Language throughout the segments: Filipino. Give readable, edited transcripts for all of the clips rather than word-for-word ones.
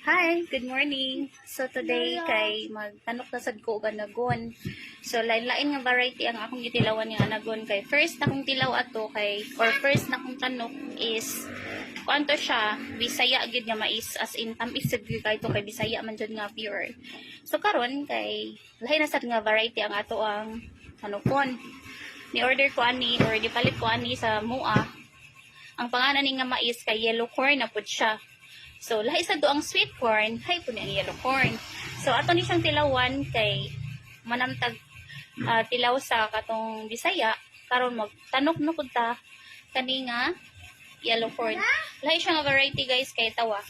Hi, good morning. So today kay magtanok na sad ko og anagon. So lain-lain nga variety ang akong gitilawan nga anagon kay first na akong tilaw ato kay or first na akong tanok is kuanto siya Bisaya gyud nga mais as in tamis sad gyud kay to kay Bisaya man jud nga pure. So karon kay lahi na sad nga variety ang ato ang tanokon. Ni order ko ani or gipalit ko ani sa MUA. Ang pangalan ni nga mais kay yellow corn na pud siya. So, lahi sa doang sweet corn, hay po niya yellow corn. So, ato ni siyang tilawan kay manamtag tilaw sa katong Bisaya. Karon magtanok no pud ta kani nga yellow corn. Lahi siya nga variety guys kay tawa.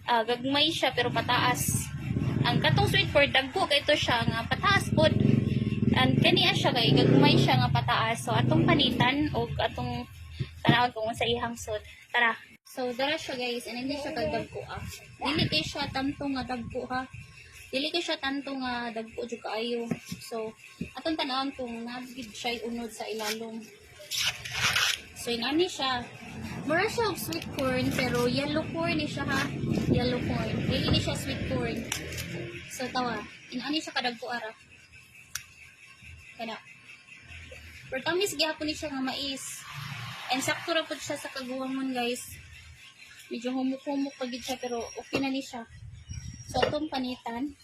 Gagmay siya pero pataas. Ang katong sweet corn dagko kay to siya nga pataas pod. And kaniya siya kay gagmay siya nga pataas. So, atong panitan og atong tanawon kung sa ihang sud. Tara. So, dara siya guys, and hindi siya kagdagko Dili kay siya tanto nga dagko ha. Dili kay siya tanto nga dagko jud kaayo. So, atong tanawon kung nabigid siya unod sa ilalong. So, inani siya. Mura siya og sweet corn, pero yellow corn ni siya ha. Yellow corn. Dili ni siya sweet corn. So, tawa. Inani siya kadagko ara. Kana. Pero tamis gyapon ni siya nga mais. And sakto ra pud siya sa kaguwamon guys. Medyo humuk-humuk pagid siya pero okay na ni siya. So itong panitan.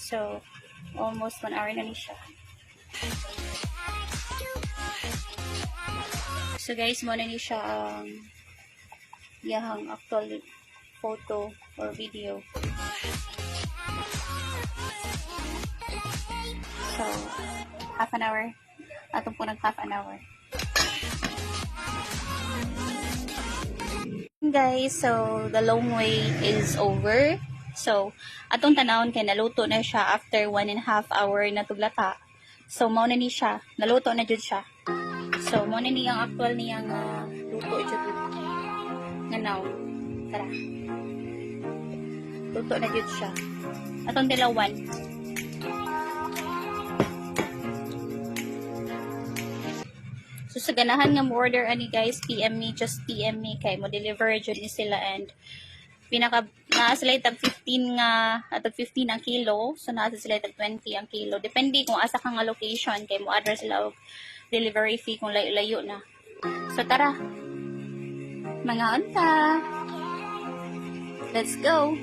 So, almost 1 hour na ni siya. So guys, mo na ni siya ang yahang actual photo or video. So, half an hour. Atong po nag half an hour. Guys, so the long wait is over. So, atong tanawon kay naluto na siya after 1.5 hour na tuglata. So, mao na ni siya. Naluto na jud siya. So, mao na ni ang actual niyang luto jud. Nganaw. Tara. Luto na jud siya. Atong tilawan. So, sa ganahan nga mo order ani guys, PM me, just PM me kay mo deliver jud ni sila and naa sila tag 15 nga atag 15 ang kilo, so naa sila tag 20 ang kilo, depende kung asa ka nga location kay mo address sila og delivery fee kung layo-layo na. So tara mga unta, let's go.